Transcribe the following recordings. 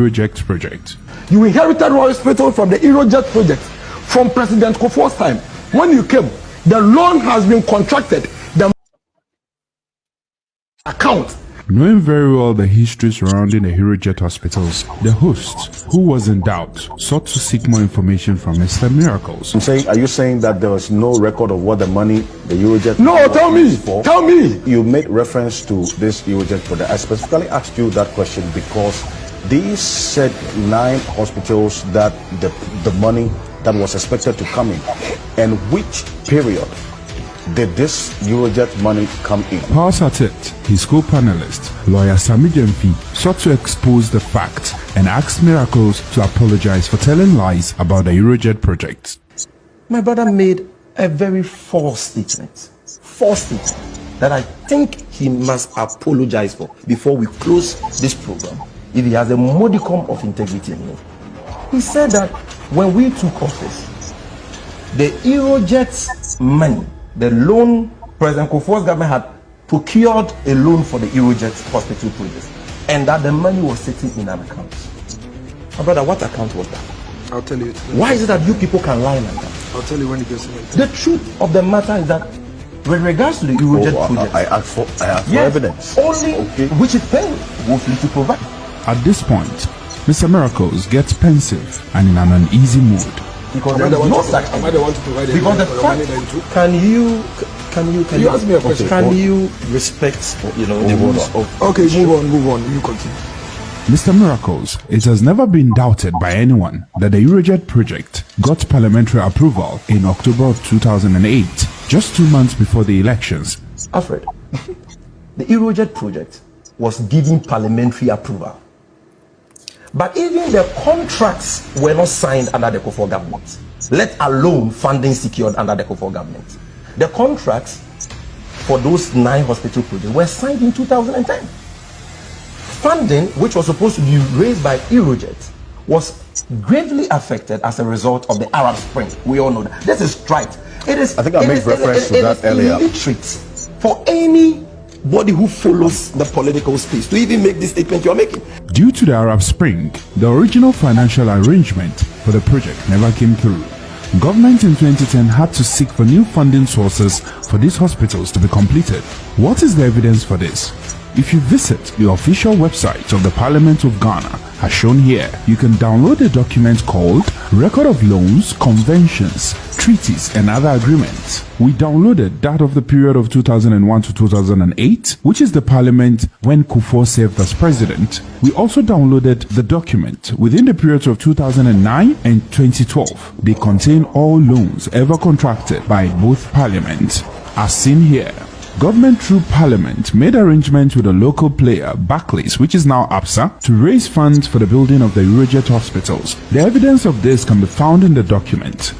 Eurojet project. You inherited Royal Hospital from the Eurojet project from President Kufuor's time. When you came, the loan has been contracted. The account. Knowing very well the history surrounding the Eurojet hospitals, the host, who was in doubt, sought to seek more information from Mr. Miracles. Are you saying that there was no record of what the money the Eurojet? No, tell me. Tell me. You made reference to this Eurojet project. I specifically asked you that question because these said 9 hospitals that the money that was expected to come in, and which period did this Eurojet money come in? Paul Adom, his co-panelist, lawyer Sami Jemfi, sought to expose the fact and asked Miracles to apologize for telling lies about the Eurojet project. My brother made a very false statement that I think he must apologize for before we close this program, if he has a modicum of integrity in him. He said that when we took office, the Eurojet money, the loan, President Kufuor's government had procured a loan for the Eurojet hospital project, and that the money was sitting in an account. My brother, what account was that? I'll tell you. Why is it that you people can lie like that? I'll tell you when it gets to it. The truth of the matter is that with regards to the Eurojet project, I asked for evidence. Only which is paying woefully to provide. At this point, Mr. Miracles gets pensive and in an uneasy mood. Because there is no such thing. Because the fact, can you ask me a question? Can you respect, the words of... Okay, move on, you continue. Mr. Miracles, it has never been doubted by anyone that the Eurojet project got parliamentary approval in October of 2008, just 2 months before the elections. Alfred, the Eurojet project was given parliamentary approval. But even the contracts were not signed under the Kufuor government, let alone funding secured under the Kufuor government. The contracts for those 9 hospital projects were signed in 2010. Funding, which was supposed to be raised by Eurojet, was gravely affected as a result of the Arab Spring. We all know that. This is trite. It is. I think I made reference to that earlier. It is illiterate for anybody who follows the political space to even make this statement you are making. Due to the Arab Spring, the original financial arrangement for the project never came through. Government in 2010 had to seek for new funding sources for these hospitals to be completed. What is the evidence for this? If you visit the official website of the Parliament of Ghana, as shown here, you can download a document called Record of Loans, Conventions, Treaties and Other Agreements. We downloaded that of the period of 2001 to 2008, which is the parliament when Kufuor served as president. We also downloaded the document within the periods of 2009 and 2012. They contain all loans ever contracted by both parliaments, as seen here. Government through Parliament made arrangements with a local player, Barclays, which is now ABSA, to raise funds for the building of the Eurojet hospitals. The evidence of this can be found in the document.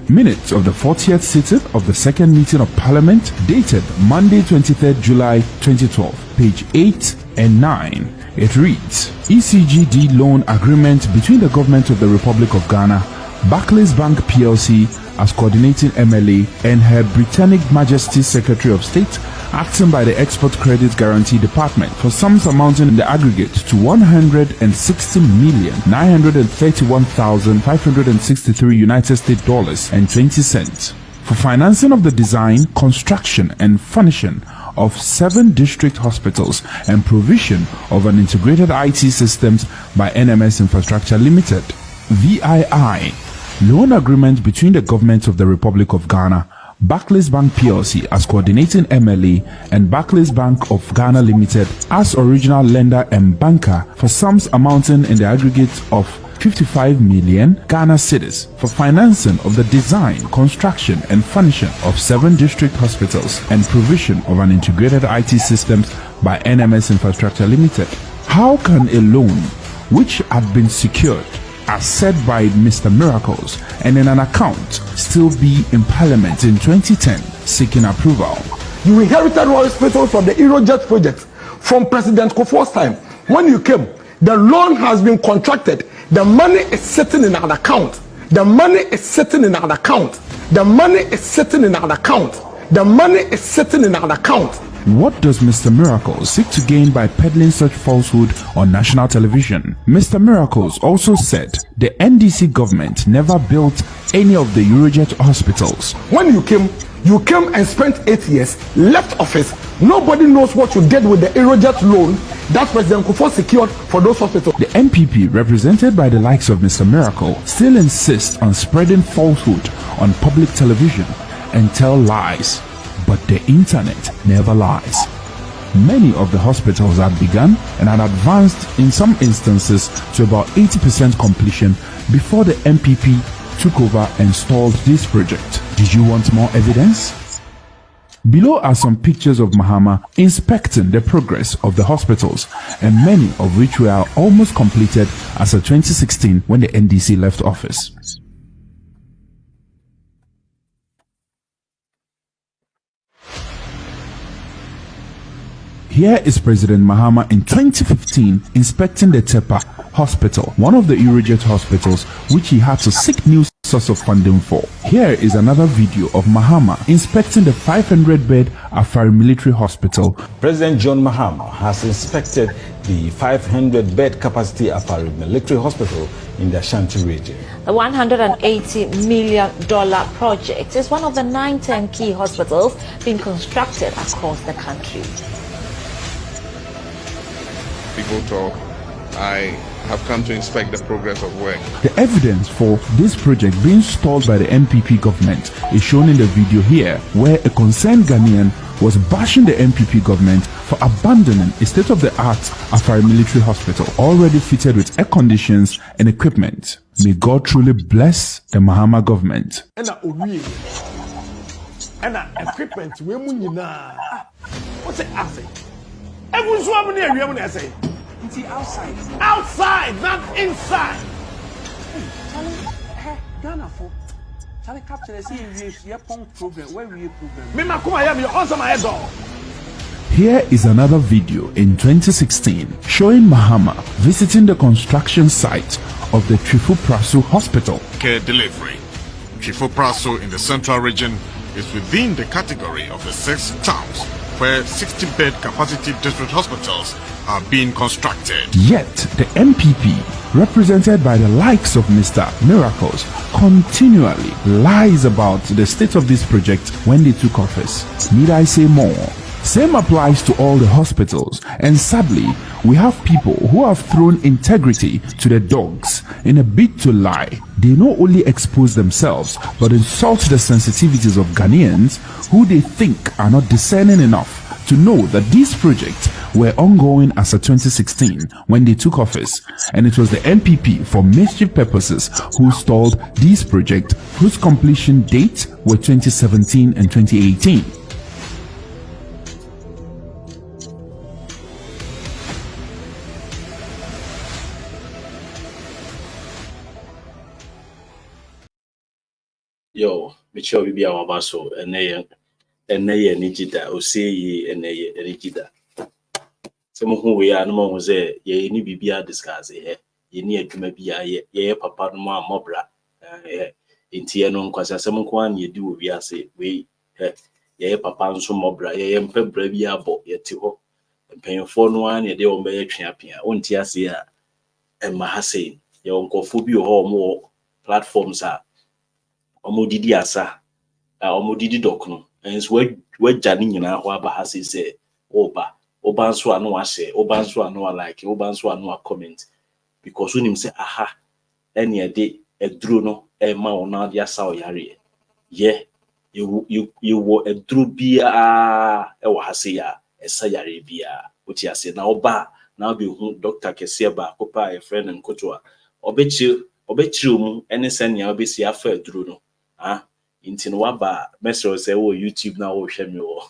Minutes of the 40th sitting of the second meeting of Parliament, dated Monday 23rd July 2012, page 8 and 9. It reads, ECGD loan agreement between the government of the Republic of Ghana, Barclays Bank PLC as coordinating MLA, and Her Britannic Majesty Secretary of State, acting by the Export Credit Guarantee Department, for sums amounting in the aggregate to $160,931,563 United States dollars and 20 cents for financing of the design, construction, and furnishing of 7 district hospitals and provision of an integrated IT systems by NMS Infrastructure Limited, VII. Loan agreement between the government of the Republic of Ghana, Barclays Bank PLC as coordinating MLA, and Barclays Bank of Ghana Limited as original lender and banker for sums amounting in the aggregate of 55 million Ghana cedis for financing of the design, construction, and furnishing of 7 district hospitals and provision of an integrated IT systems by NMS Infrastructure Limited. How can a loan which had been secured as said by Mr. Miracles and in an account still be in Parliament in 2010 seeking approval? You inherited Royal Hospital from the Eurojet project from President Kufuor's time. When you came, the loan has been contracted. The money is sitting in an account. The money is sitting in an account. The money is sitting in an account. The money is sitting in an account. What does Mr. Miracles seek to gain by peddling such falsehood on national television? Mr. Miracles also said the NDC government never built any of the Eurojet hospitals. When you came and spent 8 years, left office. Nobody knows what you did with the Eurojet loan that President Kufuor secured for those hospitals. The MPP, represented by the likes of Mr. Miracle, still insists on spreading falsehood on public television and tell lies. But the internet never lies. Many of the hospitals had begun and had advanced in some instances to about 80% completion before the MPP took over and stalled this project. Did you want more evidence? Below are some pictures of Mahama inspecting the progress of the hospitals, and many of which were almost completed as of 2016 when the NDC left office. Here is President Mahama in 2015 inspecting the Tepa Hospital, one of the Eurojet hospitals which he had to seek new source of funding for. Here is another video of Mahama inspecting the 500-bed Afari Military Hospital. President John Mahama has inspected the 500-bed capacity Afari Military Hospital in the Ashanti region. The $180 million project is one of the 9 turnkey hospitals being constructed across the country. People talk, I have come to inspect the progress of work. The evidence for this project being stalled by the MPP government is shown in the video here, where a concerned Ghanaian was bashing the MPP government for abandoning a state-of-the-art Afari Military Hospital already fitted with air conditions and equipment. May God truly bless the Mahama government. And equipment, what's it asset? Everyone's outside. Outside, not inside. Ghana for Charlie capture the program. Where we program? Me makuma ya me also my door. Here is another video in 2016 showing Mahama visiting the construction site of the Trifu Prasu Hospital. Care delivery. Trifu Prasu in the central region is within the category of the 6 towns where 60-bed capacity district hospitals are being constructed. Yet, the MPP, represented by the likes of Mr. Miracles, continually lies about the state of this project when they took office. Need I say more? Same applies to all the hospitals, and sadly, we have people who have thrown integrity to the dogs in a bid to lie. They not only expose themselves, but insult the sensitivities of Ghanaians who they think are not discerning enough to know that these projects were ongoing as of 2016 when they took office, and it was the MPP for mischief purposes who stalled these projects whose completion date were 2017 and 2018. Yo, Michelle Bibia Wabaso, and Naya Nijida, Osei, and Naya Nijida. Some who we are no more was there, ye ni Bibia discuss here, ye near to maybe ye papa no mobra, in Tianon Quasa, some one ye do, we are say, we, ye papa so mobra, ye empe brevia bo, ye tiho, and paying for no one, ye de obey champion, on Tiasia, and Mahase, your uncle Fubio or more platforms are. Omodidi asa omodidi dokno ens we jani nyina ho abahase say oba nso anu ahye oba nso anu like oba nso anu comment because when him say aha ene ede eduro no e ma wona dia sa oyare ye you wo eduro bia e wo hase ya esa yare bia oti ase na oba na be hu doctor kese ba kopa e friend nkotoa obechi mu ene senya obesi afa eduro no into waba message say oh YouTube now oh share me or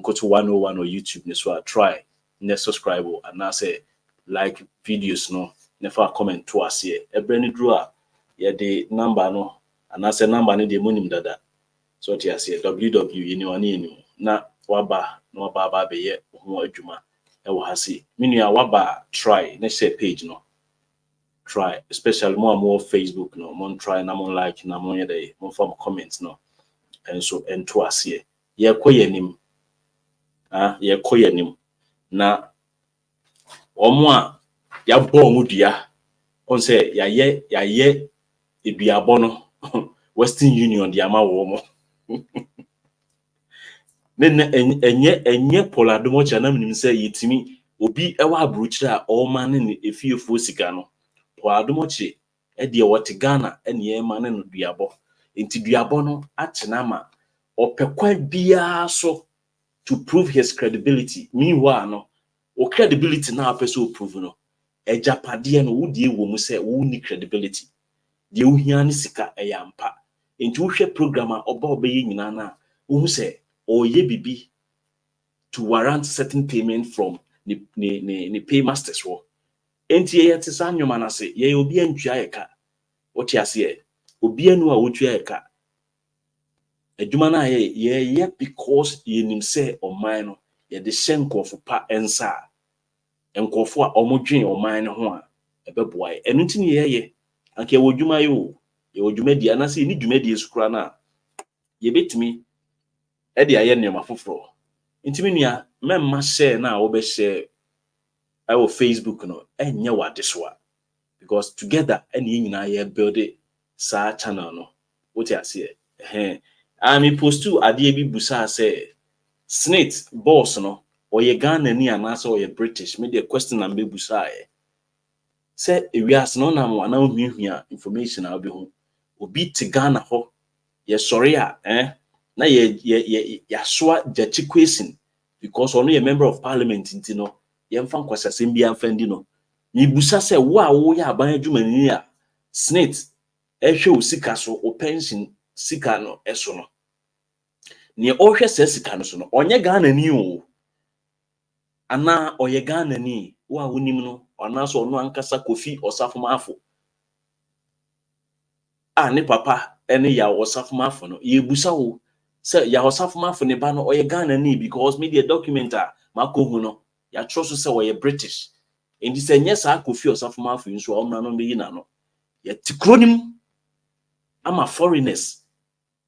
go to 101 or YouTube so I try ne subscribe and now say like videos no never comment to us here e brand draw yeah the number no and I say number ni the monim dada so it say www any na waba no baba be ye ho adwuma e wo hase menua waba try ne share page no try, especially more Facebook no, more try na more like na more day, more form comments no, and so and to us here. Yeah, ye koyanim na omo a ya bo mu dua on say yaye eduabo no Western Union di ama wo mo enye Paul Adom Otchere na mnim say yetimi obi ewa abrochire a o ma ne efiefo sika no Paul Adom Otchere e de wote Ghana ene e ma ne no duabo enti duabo no atena ma opekwa bia so to prove his credibility. Meanwhile, no, o credibility na person prove no. Agyapadie no wo die wo mu say wo ni credibility. Die wo hia ni sika eyampa. Enti wo hwe program a oba obeye nyina na wo say o ye bibi to warrant certain payment from the paymasters wo. Enti ye te sa nwoma na se ye obi antwa ye ka. Wo ti ase obi anu a wotwa ye ka. Adwuma na ye because ye nim say oman no ye de shenkofo pa ensa enkofo a omodwen oman no ho a ebeboa ye enu ntini ye anke wodwuma ye wodwuma di anase ni dwuma di esukura na ye betimi e de aye nneoma foforo ntimi nua memma share na wo be share awo Facebook no enye wade so a because together ene nyina ye build sa channel no what you see me post to ade bi busa say snake boss no or ye Ghana ni anasa or ye British me the question na me busa say ewias no na mo na ohwehwia information a obi ho obi te Ghana ho ye sorry a na ye soa jachi question because ono ye member of parliament nti no ye mfa nkwasasem bi amfandi no me busa say wo a wo ya aban adwumani a snake ehwe osika so o pension sika no eso no ne ohwe sika no so no onye Ghana ni o ana oye Ghana ni wo a wonim no ona so ono ankasa Kofi Osafomafo ne papa ene ya Osafomafo no ye busa wo se ya Osafomafo ne ba no oye Ghana ni because media documenter makohu no ya trust se oye British indi se nyesa Kofi Osafomafo nso omna no meyi na no ye tikronim ama foreigners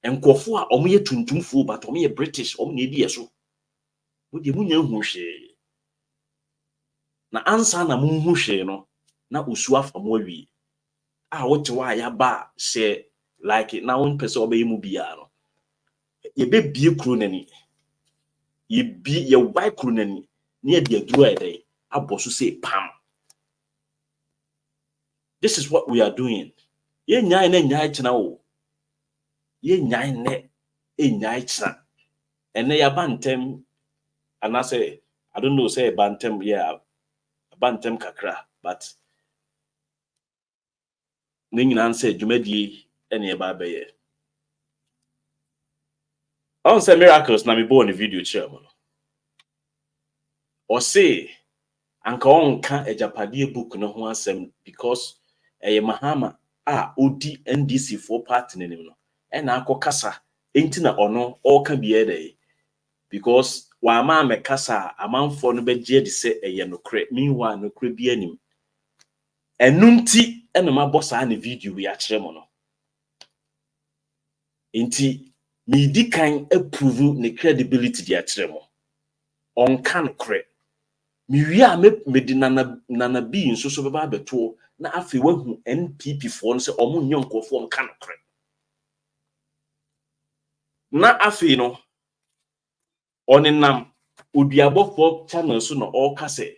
enkofo a omo ye tuntumfo but omo ye British omo na edi yeso wo de munya hu hwe na ansa na mu hu hwe no na osu afamo awie a wote wa ya ba she like na won pese obey mu bia no ye be bie kro nani ye bi ye wai kro nani na ye de aduru ede aboso say pam. This is what we are doing. Ye nyai na nyai china wo ye nyai ne nyai china ene ya bantem and I say I don't know say bantem yeah bantem kakra but ne nyina say dwumadie ene ba beye on say miracles na me born video chairman or say anka onka Agyapadie book no ho asem because Mahama odi NDC for party nenim no ena akokasa enti na ono oka biye dey because wa ma mekasa amanfo no begye de se nokre meanwhile nokre bi anim enunti ena mabosa na video wi akere mo no enti me di kan approve ne credibility di akere mo onka nokre mi wi a me di nana bi nso so beba beto na afi wahu NPP fo no se omo nyonkofo onka nokre na afi no onenam oduabofo channel so no all kase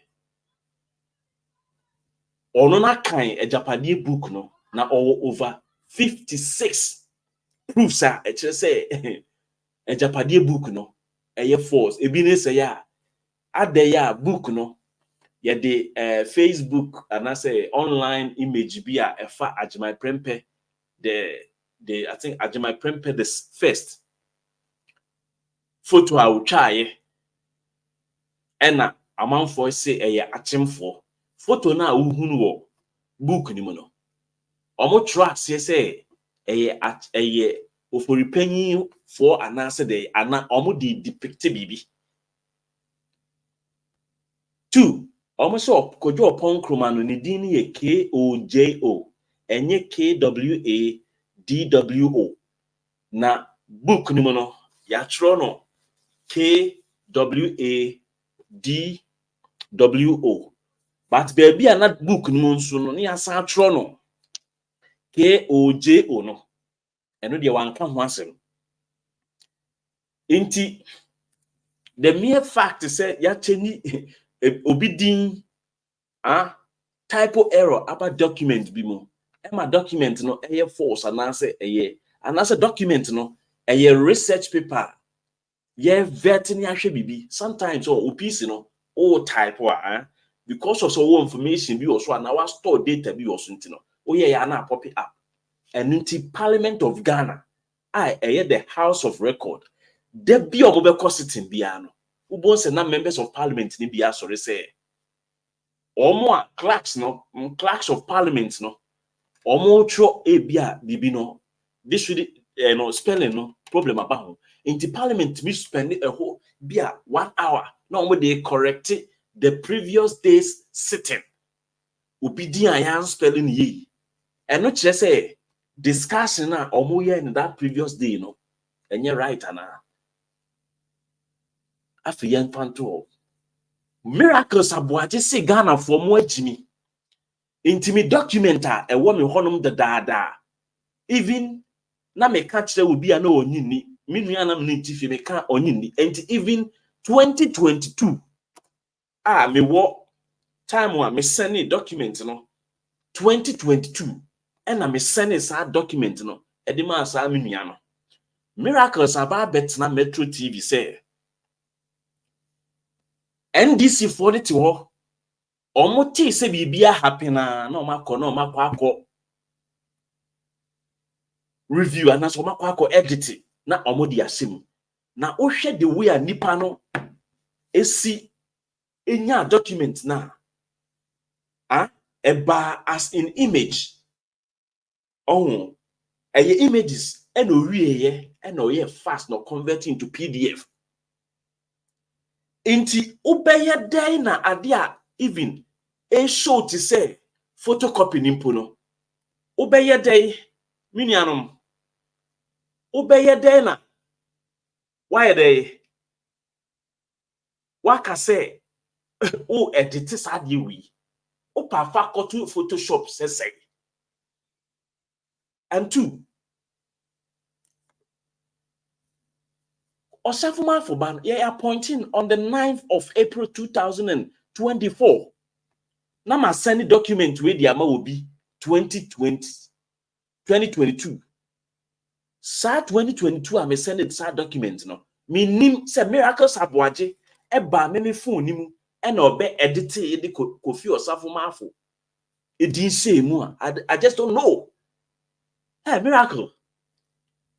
ono na kan Agyapadie book no na over 56 proofs a ekire say Agyapadie book no eye false ebi ne say ya ade ya book no ye de Facebook and I say online image bi a efa Agyaman Prempeh the I think Agyaman Prempeh the first photo a utwaye ena amanfo say eye achemfo photo na uhunu wo book ni mo no omo track say eye oforipanyin for anase de ana omo de depict bibi 2 omo so kojo opon kroma no ne din ye KOJO enye KWADWO na book ni mo no ya tro no KWADWO WADWO. But baby are not book no nso ni asa atro no KOJO no. Eno de wanka ho asem. Inti the mere fact say ya cheni obi din typo error about document bi mo. Ema document no eye false anase document no eye research paper. Ye vetting ahwe bibi. Sometimes piece no type because of so information bi also na wa store data bi also ntino. Ya na pop it up. And into Parliament of Ghana, the House of Record. There be a mobile sitting biano. Who se na members of Parliament ni bia sorry say. Or more clerks clerks of Parliament no. Or more tro bia bibino. This should spelling no problem about. Into Parliament we spend a whole bia 1 hour. No they correct the previous day's sitting. Ubidi ayan spelling ye. And not just say discussion in that previous day, and you're right, Anna. After young panto miracles abuaje say Ghana for more Jimmy. Intimate documenter a woman honum the dada. Even na me catch there will be an onini. Minyanam nitifi me can onini. And even 2022. Me what time one me send document 2022. And I'm sending that document no. Edima sa minuano. Miracles about betna Metro TV say. NDC 42 omoti se bibia happen na makọ review and so makọ edit na omodi asem. Na ohwe the way a nipa no esi enya document na eba as in image. Images and fast no converting to PDF. Inti ubeye day na adia even a show to say photocopy nimpuno. Ubeye day minianum. Ubeye day na why day waka say edit sadi we. Opa fakotu Photoshop say. And 2, Osafuma Foban, appointing on the 9th of April 2024. Nama send document where the amount will be 2022. Sa 2022, I send it sa document no. Minim se miracles abuaje eba me phone nimu and obe edit the Kofi Osafuma Fo. It didn't say more. I just don't know. Hey, miracle.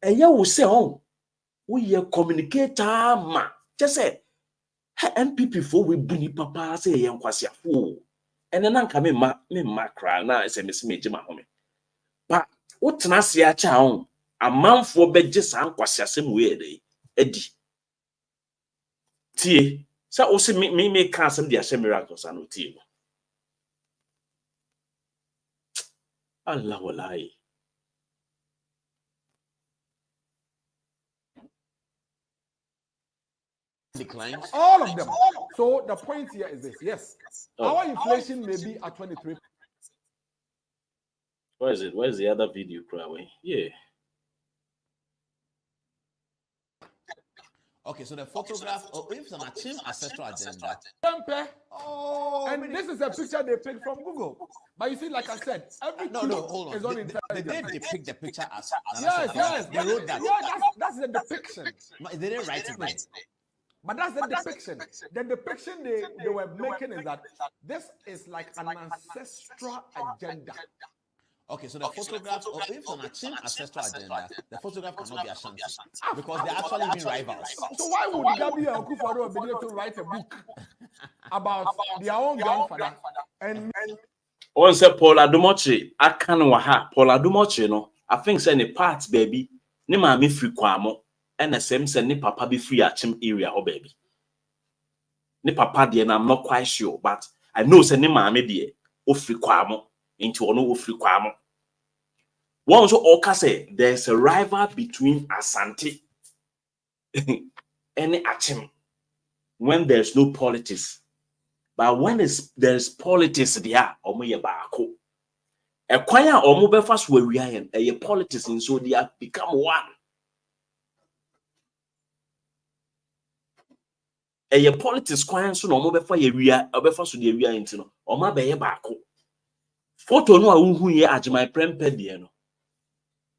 And you will say, we are communicator, ma. Just say, NPP for we bring papa say, young kwasia fool. And then I'm coming, me cry now. I say, Miss Majima home. But what's not see a child? A man for bed just and kwasia same way, Eddie. Tea. So also me can't some the miracles and no tea. Allah will lie. Declines. All of them. So the point here is this: yes, our inflation may be at 23. Where is it? Where's the other video, Crowley? Yeah. Okay, so the photograph if an achieved ancestral agenda. And this is a picture they picked from Google. But you see, like I said, everything hold on. is on They depict the picture as yes. They wrote that. Yeah, that's the depiction. They didn't write it right. But that's the depiction. The depiction they were making is that this is like an ancestral agenda. Okay, so the photograph, if an achieved ancestral agenda, the photograph cannot be Ashanti because they're actually even rivals. So why would Gabi and Akufo-Addo be able to write a book about their own grandfather? And on say Paul Adom Otchere, I can't Paul Adom Otchere no. I think say any parts baby, ni maami free kwamo. And the same say ni papa be free at Chim area or baby. Ni papa de and I'm not quite sure, but I know say ni maami de o free kwamo into ono o free kwamo. One also Oka say there's a rival between Asante and Achim. when there's no politics. But when there's politics there, omo ye baako. E kwan a omo befa so awia yen, e politics, and so they have become one. E politics kwan so no omo befa ye awia, obefa so de awia yen no, omo be ye baako. Photo no a unhu ye Agyapadie prempe de no.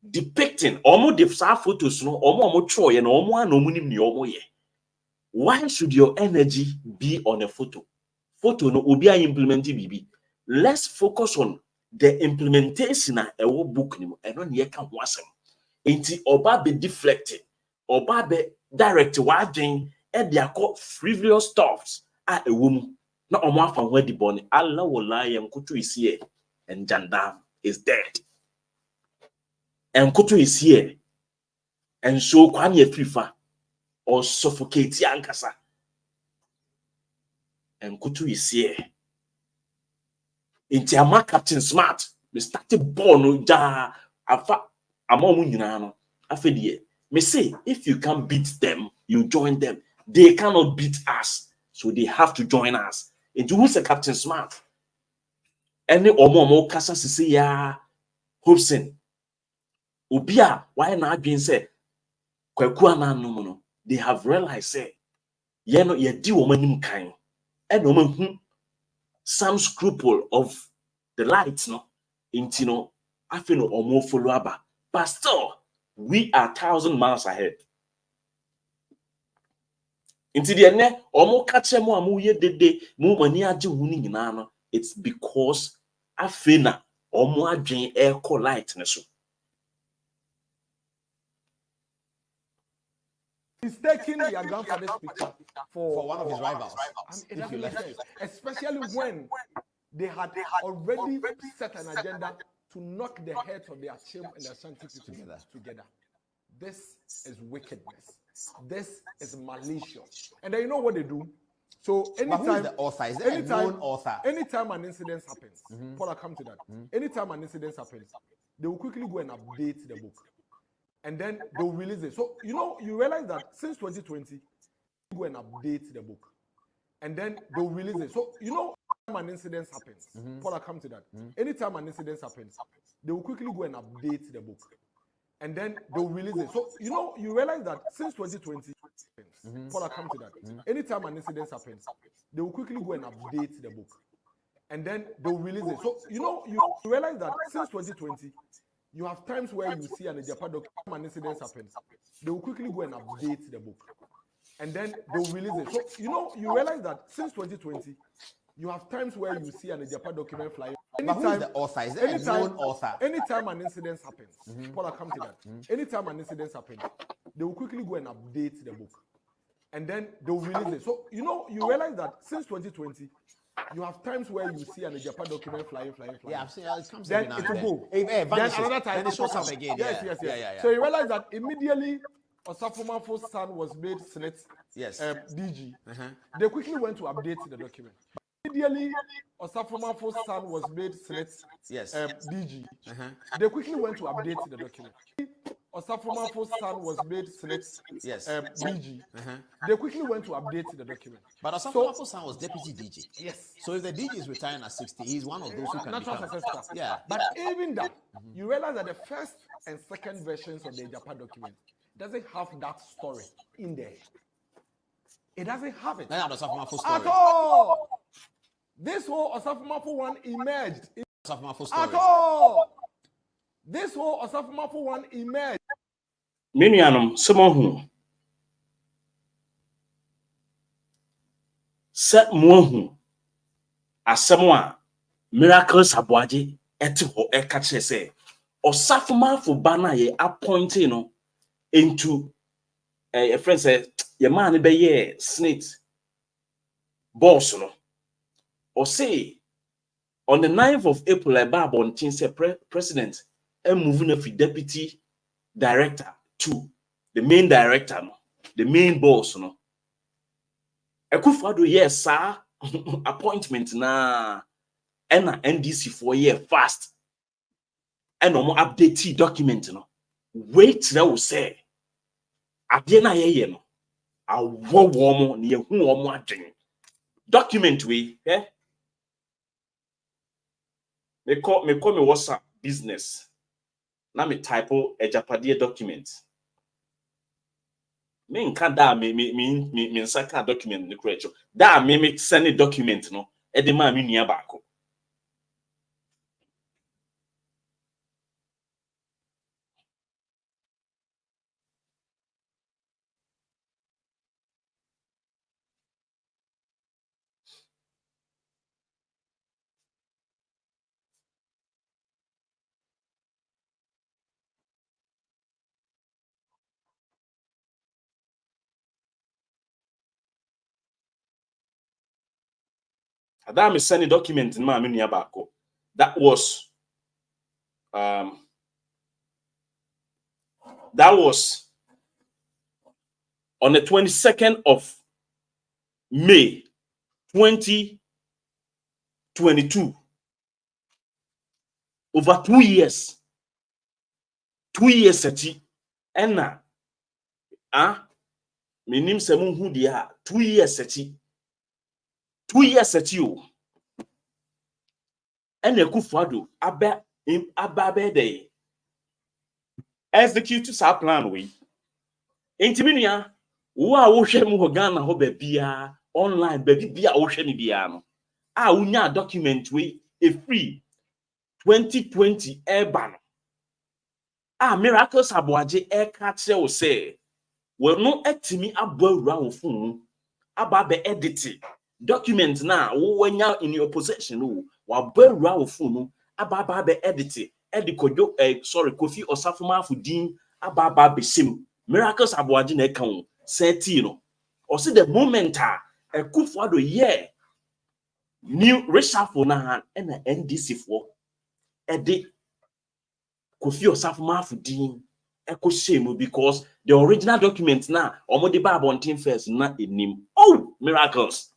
Depicting omo de sa photos no, omo tro ye no omo an omo nim ne omo ye. Why should your energy be on a photo? Photo no obi a implement bibi. Let's focus on the implementation a ewo book ni mo. Eno ne ka ho asem. Enti oba be deflected. Oba be direct wadwen e de akọ frivolous stuffs a ewo mu. Na omo afa ho adi bone. Allah wallahi enkoto is here and Jandam is dead. Enkoto is here. And so kwani efrifa or suffocate yankasa. And Kutu is here. Inti ama Captain Smart. Me started born ja afa among yinano. Afedie. Me say if you can't beat them, you join them. They cannot beat us, so they have to join us. Into who's a Captain Smart? Any omo kasa sisi ya Hobson. Obia why na adwin say kwaku ananum no. They have realized say ye no ye di womanim kan. And no some scruple of the lights, no, into no, I feel no or more follow up, but still we are 1,000 miles ahead. Into the end, or more catch more amuye de more money aji winning in ano. It's because I feel na or more drain air light. He's taking your grandfather's picture for one of his rivals. It doesn't make sense, especially when they had already set an agenda to knock the heads of the Achim and the Ashanti together. This is wickedness. This is malicious. And then you know what they do? So anytime, who is the author? Is there a known author? Anytime an incident happens, Paul, I'll come to that. Anytime an incident happens, they will quickly go and update the book. And then they'll release it. So, you realize that since 2020, go and update the book. And then they'll release it. So, an incident happens. Paul, I'll come to that. Anytime an incident happens, they will quickly go and update the book. And then they'll release it. So, you realize that since 2020, Paul, I'll come to that. Anytime an incident happens, they will quickly go and update the book. And then they'll release it. So, you realize that since 2020, you have times where you see an Agyapadie an incident happens. They will quickly go and update the book. And then they'll release it. So, you realize that since 2020, you have times where you see an Agyapadie document flying. But who is the author? Is there a known author? Anytime an incident happens, Paul, I'll come to that. Anytime an incident happens, they will quickly go and update the book. And then they'll release it. So, you realize that since 2020, you have times where you see an Agyapadie document flying. Yeah, I've seen it comes then every it will go. Then another time then it shows up again. Yes. Yeah. So you realize that immediately Osafumafo's son was made Senate DG. They quickly went to update the document. Immediately Osafumafo's son was made Senate DG. They quickly went to update the document. Osafumafo's son was made Senate DG. They quickly went to update the document. But Osafumafo's son was deputy DG. Yes. So if the DG is retiring at 60, he's one of those who can natural become. successor. Yeah. But even that, you realize that the first and second versions of the Agyapadie document doesn't have that story in there. It doesn't have it That's Osafumafo's story. at all. This whole Osafumafo one emerged. Osafumafo's story. At all. This whole Osafumafo one emerged. Minianum, someone who set more as someone miracles abwaji etiho ekache say Osafumafo bana ye appointing into a friend said your man be ye snake boss no. Or say on the 9th of April, a Babon said president and moving from deputy director to the main director, the main boss. No, Akufo-Addo yes, sir. Appointment na NDC for year fast. And no more update document. No, wait, that will say. Adiena ye no. a wo ne hu omo adwen document we me call me WhatsApp business na me type Agyapadie document me nka da me nsaka document ne kuracho da me send document no e de ma me nua baako da me send document ma me nua baako that was on the 22nd of May 2022. Over 2 years. 2 years ati. Enna. Minim se munhu dia 2 years ati. 2 years ati o. Enna Akufo-Addo abe dey. Execute sa plan we. Intimia wo a wo hwe mu ho Ghana ho ba bia online ba bia wo hwe ni bia no. Unya document we a free 2020 urban. Miracles aboaje catch you say. Well, no etimi abawura wo phone. Ababe edit document na when you in your possession wo abawura wo phone. Ababe edit. Edikojo Kofi Osafoma Fudin ababa besim. Miracles aboaje na eka wo. Say no. Or see the moment Akufo-Addo new reshuffle na hand and NDC for edi Kofi Osafoma Fudin eko shame because the original document now omo de ba abontin first na enim. Oh, miracles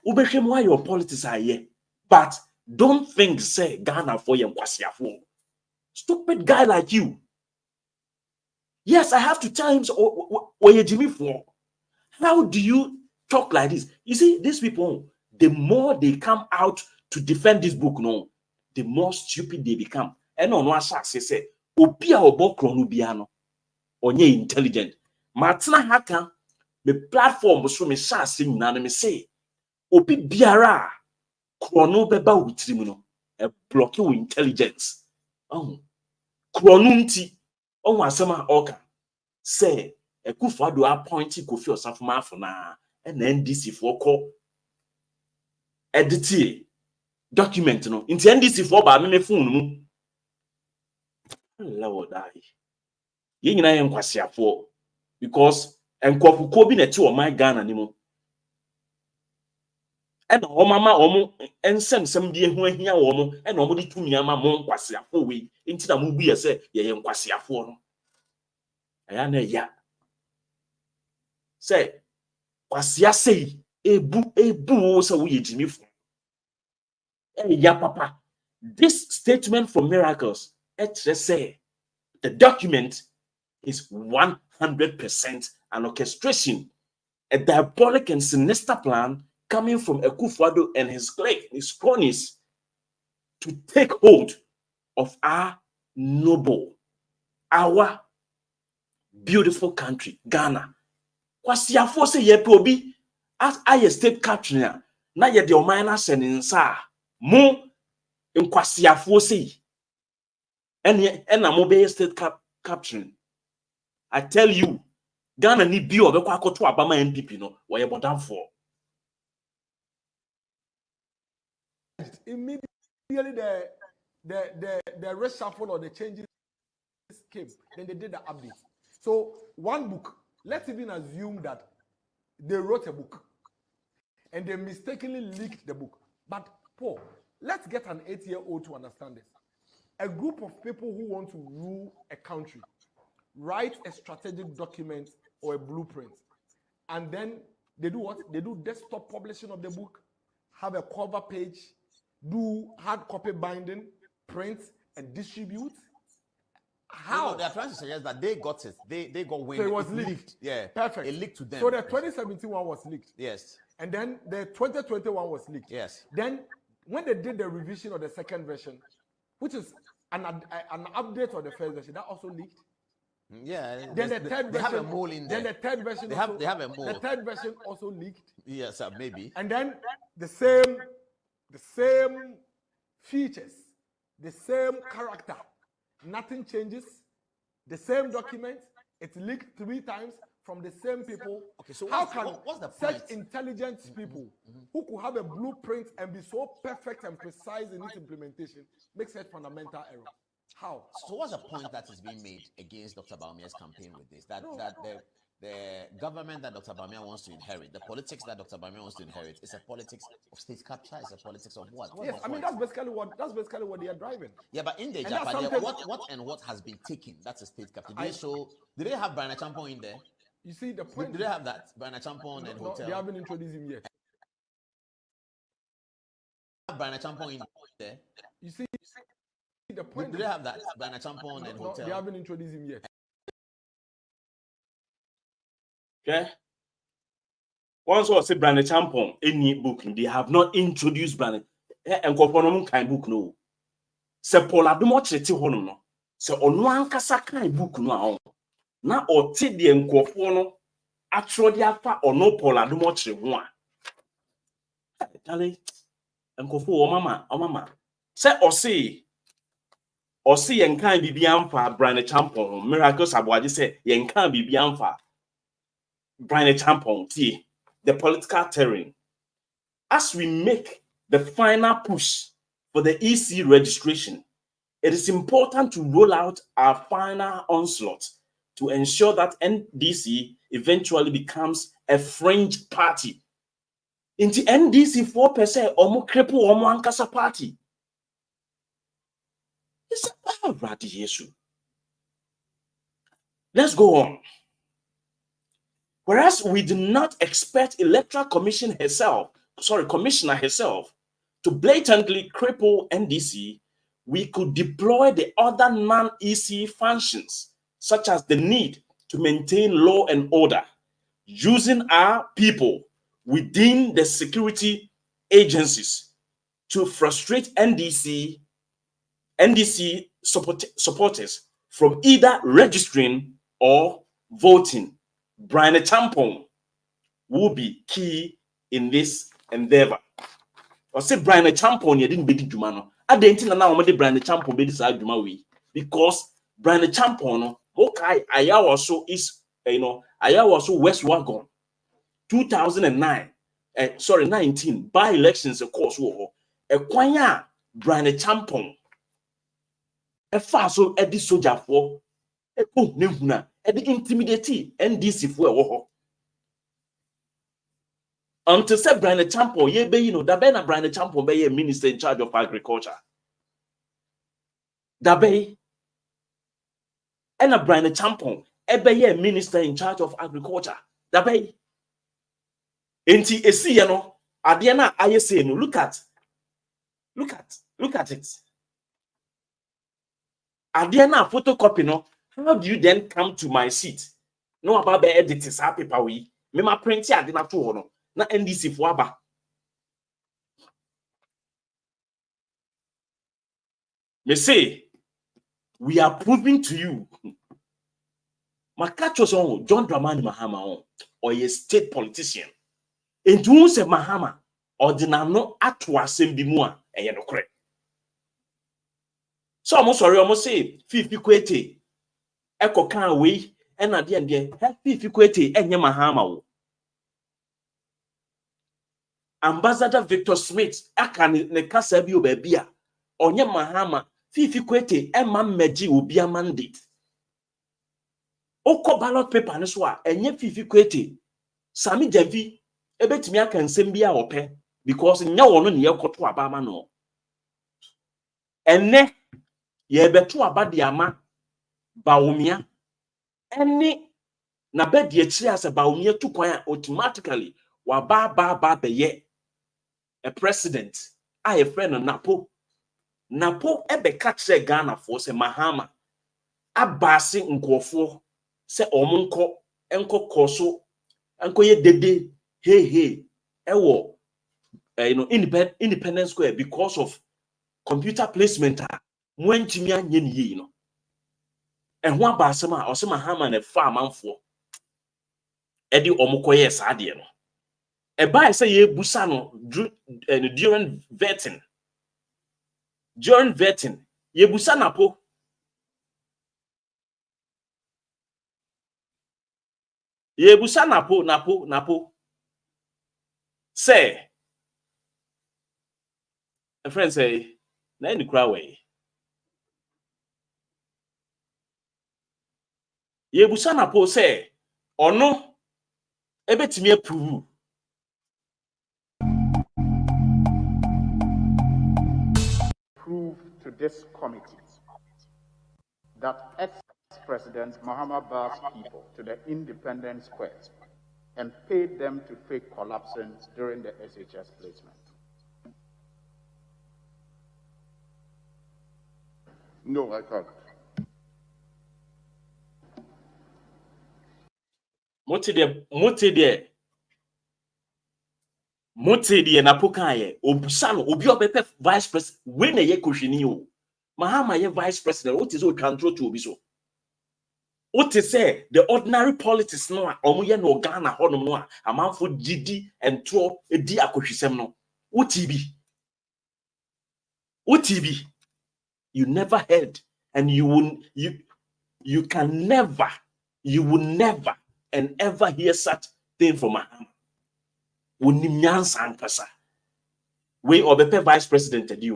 ubehwem why your politics are here, but don't think say Ghana for yem kwasiafo. Stupid guy like you. Yes, I have to tell him what you Jimmy for. How do you talk like this? You see, these people, the more they come out to defend this book, no, the more stupid they become. And no say, Opia obokro no biano, onye intelligent. Matna haka, the platform was from a shasing na me say, Opi biara, krono beba witrimuno, a block you intelligence. Oh, kronunti, oh, wasama oka, say, Akufo-Addo appointed Kofi Osafoma Afona and NDC for call edit document no into NDC for ba me phone mu lawo dai ye nyina ye nkwasiafo because enkopuko bi na ti o man Ghana ni mu e na o mama o mu ensem bi ehu ahia wo mu e na o mu di tumi ama mo nkwasiafo we nti na mu bi ye se ye nkwasiafo no aya na ya say kwasia say ebu so we Jimmy for ya papa. This statement from Miracles say the document is 100% an orchestration, a diabolic and sinister plan coming from Akufo-Addo and his clique, his cronies, to take hold of our noble, our beautiful country, Ghana. Kwasiafo say ye probi as I state captain na ye de omana seninsa mo nkwasiafo say and mo be state captain. I tell you, Ghana ni bi obekwa akoto abama NPP no wo ye bodam for. Immediately the reshuffle or the changes came, then they did the update. So one book, let's even assume that they wrote a book and they mistakenly leaked the book. But Paul, let's get an 8-year-old to understand this. A group of people who want to rule a country write a strategic document or a blueprint, and then they do what? They do desktop publishing of the book, have a cover page, do hard copy binding, print and distribute. How? No, they are trying to suggest that they got it. They got wind. So it was leaked. Yeah. Perfect. It leaked to them. So the 2017 one was leaked. Yes. And then the 2021 was leaked. Yes. Then when they did the revision of the second version, which is an update of the first version, that also leaked. Yeah. Then the third version, they have a mole in there. Then the third version they have a mole. The third version also leaked. Yes, maybe. And then the same features, the same character, nothing changes. The same document, it's leaked 3 times from the same people. Okay, so how what's the such point? intelligent people who could have a blueprint and be so perfect and precise in its implementation make such fundamental error? How? So what's the point that is being made against Dr. Bawumia's campaign with this? That the government that Dr. Bawumia wants to inherit, the politics that Dr. Bawumia wants to inherit, is a politics of state capture, is a politics of what? Yes, I mean that's basically what they are driving. Yeah, but in the Agyapadie, what has been taken? That's a state capture. Did they have Brian Achampong in there? You see the point. Did they have that Brian Achampong and hotel? They haven't introduced him yet. Brian Achampong in there. You see the point. Did they have that Brian Achampong and hotel? They haven't introduced him yet. Okay. Once was a Brian Achampong any book, they have not introduced Brian. And Koponom kind book no. Se Paul Adom Otchere ti hono no. Se ono ankasa kind book no na o ti de nkofo no atro de afa ono Paul Adom Otchere ho a. Dale nkofo o mama. Se o se yen kan bibia amfa Brian Achampong Miracles Aboagye se yen kan bibia amfa Brian Achampong tie the political terrain. As we make the final push for the EC registration, it is important to roll out our final onslaught to ensure that NDC eventually becomes a fringe party. In the NDC 4% omo cripple omo ankasa party. It's a bad issue. Let's go on. Whereas we do not expect Electoral Commissioner herself to blatantly cripple NDC, we could deploy the other non-EC functions, such as the need to maintain law and order, using our people within the security agencies to frustrate NDC supporters from either registering or voting. Brian Achampong will be key in this endeavor. Or say Brian Achampong you didn't be the Jumano. I didn't know now Brian Achampong be this Juma because Brian Achampong no okay aya also is aya also West Wagon 2009 19 by elections of course kwanya Brian Achampong e fa so e di soldier for e ko ne huna e di intimidate NDC for e wo ho until say Brian Achampong ye be da be na Brian Achampong be ye minister in charge of agriculture da be and na Brian Achampong e be ye minister in charge of agriculture da be enti esi ye no ade na aye say no look at it ade na photocopy no. How do you then come to my seat? No about the edit this paper we. Me ma print ade na to ho no. Na NDC fo aba. Me say we are proving to you. Makachos on John Dramani Mahama on or a state politician. And you say Mahama or dinano atwa sembi mu a eye no kore. So I'm sorry, I'm say Fifi Kwete Eko kan we and at the end Fifi Kwete enye Mahama wo. Ambassador Victor Smith aka ne kasa bi obabi a onye Mahama Fifi Kwete emma meji obi a mandate. Oko ballot paper ne so a enye Fifi Kwete Sami Javi ebetimi aka nsem bi a ope because nya wono ne yekoto aba ma no. Enne ye beto aba de ama Bawumia ene na be de akiri as Bawumia tu kwan automatically wa ba be ye a president a friend Napo ebe ka kire Ghana for say Mahama abase nkofo se omonko enko koso enko ye dede hey ewo Independence Square because of computer placement mwentimi anye ne yi no ehwo abase ma osema hama na fa amanfo edi omokoye saade no eba say ye busa no during vetting ye busa napo say a friend say na any cry way ye busa napo say ono ebetimi approve to this committee that ex-President Muhammad Buhari's people to the Independence Square and paid them to fake collapsing during the SHS placement? No, I can't. Motede na pokaye obusano obi obepe vice president when ye kohwini o mahama ye vice president what is o control to obi so what is say the ordinary politics no a omoye no Ghana honom no a amanfo gidi entro edi akohwisem no utibi you never heard and you will never and ever hear such thing from Mahama. Unimyansa ankasa we obepe vice president edi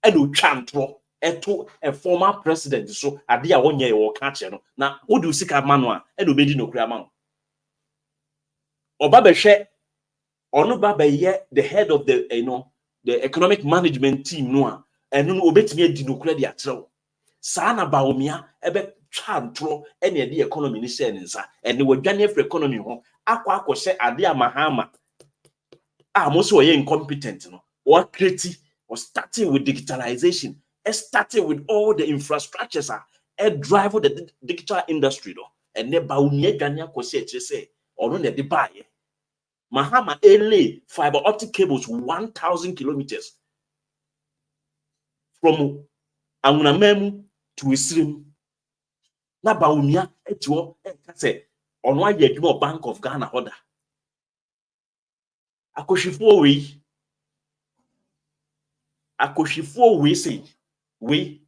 and o twantro eto a former president so ade a wonye e wo ka che no na wodi usika ma no a e do bedi no kura ma no oba behwe ono baba ye the head of the the economic management team no a eno no obetimi adi no kura di atreo sa na baomia ebe twantro ene ade economy ni share nsa ene wadwane afre economy ho akwa hye ade a Mahama mo so ye incompetent no or creative or starting with digitalization, starting with all the infrastructures drive the digital industry do and never unye ganya kwose say or no de buy Mahama lay fiber optic cables 1,000 kilometers from Angunamemu to Isrim na baumia etwo say ono aye adwuma Bank of Ghana order akohwifo we say we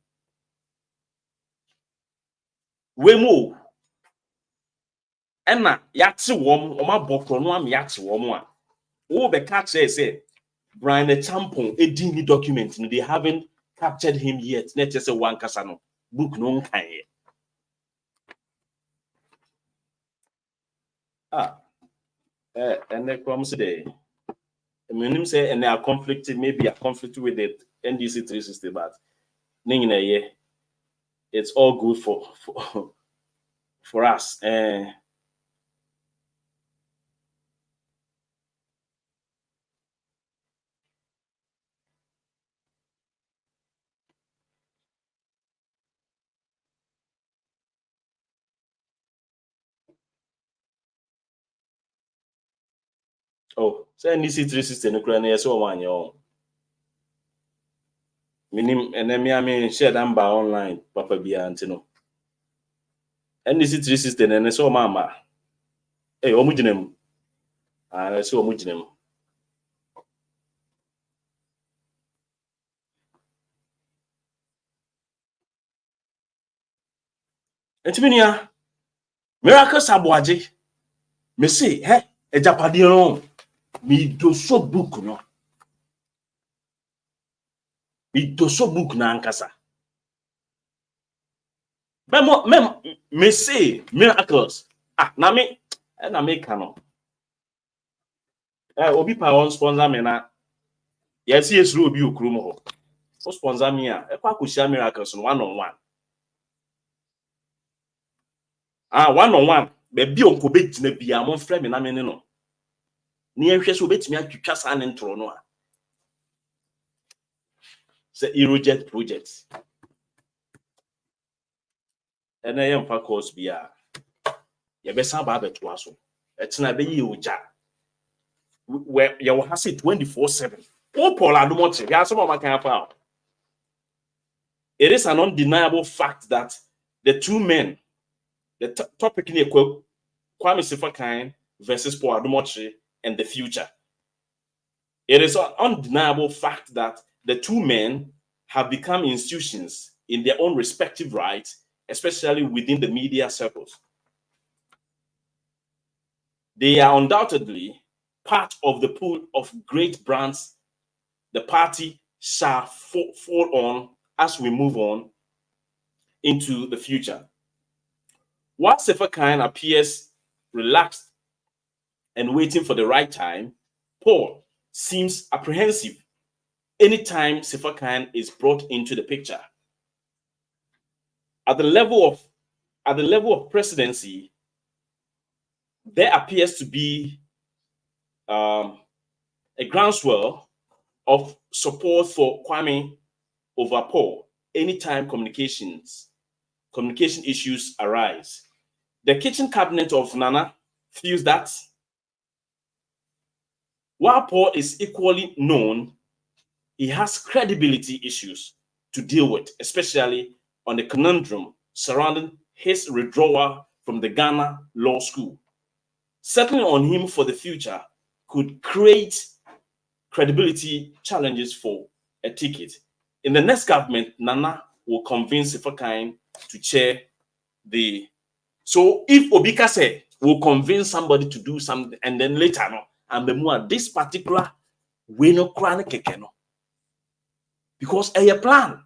mo ena yate wom omabokro no am yate wom a wo be catch say Brian Champon edini document no they haven't captured him yet na say one kasa no book no nkan ye and they come say meaning say and they are conflicted maybe a conflict with the NDC 360 but it's all good for us oh so NDC 360 no kura na yes o wanye o minim enemi share that by online papa bia antino NDC 360 na so mama o mu ginam so o mu ginam entiminia miracle saboaje me say Agyapadie no mi do so book no na ankasa me say miracles na me kano obi pa on sponsor me na yes obi okrum ho o sponsor me a e kwa kosia miracles no one on one one on one be bi onko betina bia mo frɛ me na me ne no ni ehwɛ so betimi atwitwa sa ne ntoro no a se Eurojet project and I am for course be a yabesa ba beto aso etina be yi oja where you has it 24/7. Oh, Paul Adom Otchere, yeah, some of my kind of. It is an undeniable fact that the two men, the topic in the Kwame Sifakine versus Paul Adom Otchere and the future. It is an undeniable fact that the two men have become institutions in their own respective rights, especially within the media circles. They are undoubtedly part of the pool of great brands the party shall fall on as we move on into the future. While Sifakine appears relaxed and waiting for the right time, Paul seems apprehensive anytime Sifakine is brought into the picture. At the level of presidency, there appears to be a groundswell of support for Kwame over Paul anytime communication issues arise. The kitchen cabinet of Nana feels that while Paul is equally known, he has credibility issues to deal with, especially on the conundrum surrounding his withdrawal from the Ghana Law School. Settling on him for the future could create credibility challenges for a ticket. In the next government, Nana will convince Sifakine to chair the. So if Obikase will convince somebody to do something, and then later, no, and the more this particular way no crown kekeno, because a plan.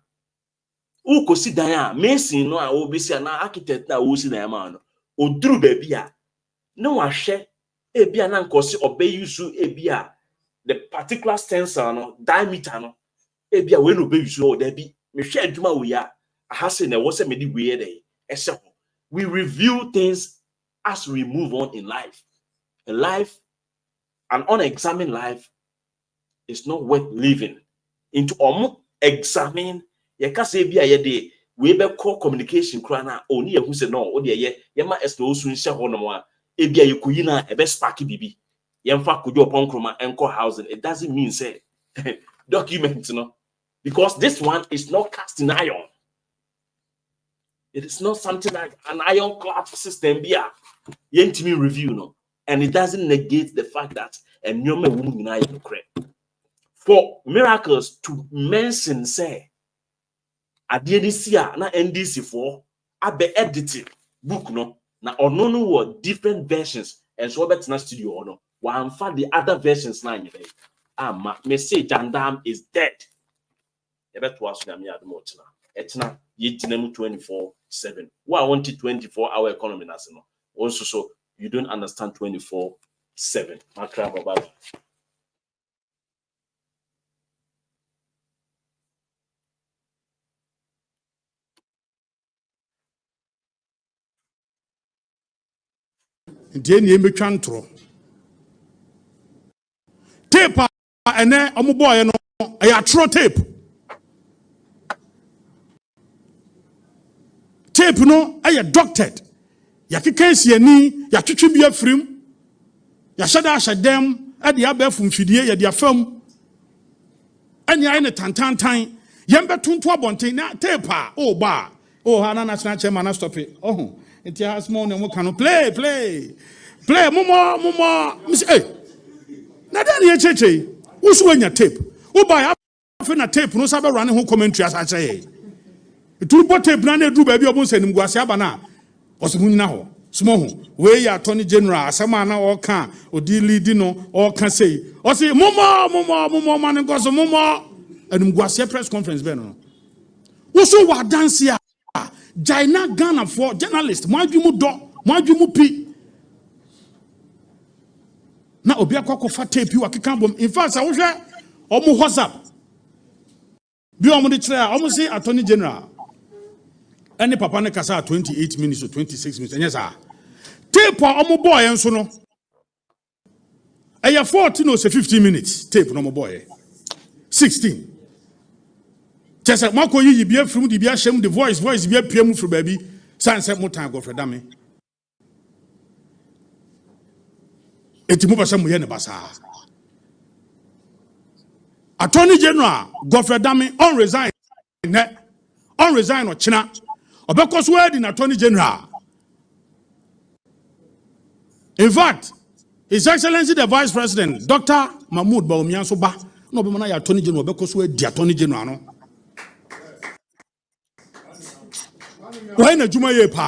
Who could see Daya, Mason, no, I will be an architect that will see the man, or Drew Babia. No one share a bia nan kosi obey you so a bia. The particular stencil no diameter no ebia we no be you there be me share adwuma we ya ahase na wo se me di we dey ese we review things as we move on in life. An unexamined life is not worth living. Into examine ye ka say bia ye dey we be call communication kra na oni ye hu se no o dey ye ma esto osu nhye ho no a ebia ye kuyi na ebe spark bibi. Housing. It doesn't mean say documents, no, because this one is not cast in iron. It is not something like an ironclad system. Yentimi review, no, and it doesn't negate the fact that a new woman in for miracles to mention say I didn't see na NDC for I be edited book no na or no different versions and so better na studio or no. One for the other versions now. Message Jandam is dead. You better watch them here the most now. It's now 24/7. Why I wanted 24-hour economy national. Also, so you don't understand 24/7. Tape and then boy no I throw tape no I doctored ya kekesi ani ya twetwe bia frim ya shada dem e de abafum mfidie ya de afam ani ai ne tantantan yembe tonto abonten na tape ba ha na national chairman na stop it it has more no can play momo hey na dan ye cheche usu anya tape wo ba ya fe na tape no sabe run ho commentary asa che itu bo tape na na du ba bi obon sanim guase aba na osemu nyina ho sumo ho we ya attorney general asema na o kan odi lead no o kan sei o say momo man go so momo anum guase press conference be no usu wa dance ya Jaina Ghana for journalist mo adwumu pi na obi akoko fa tape yu akeka bom in fact I wohwe omo WhatsApp bi omo de kire omo say attorney general any papa ne kasa 28 minutes or 26 minutes enya sa tape omo boy enso no eya 14 or 15 minutes tape no omo boy 16 just mako yi bia from the bia shem the voice bia pia mu from baby Sanse Mutan Godfrey Dame. Etimu Muye ne basa. Attorney General Godfrey Dame on resign or China. Obekos word in Attorney General. In fact, His Excellency the Vice President, Dr. Mahmoud Bawumia Soba, no be mana ya Attorney General because we di Attorney General no. Why na juma ye pa?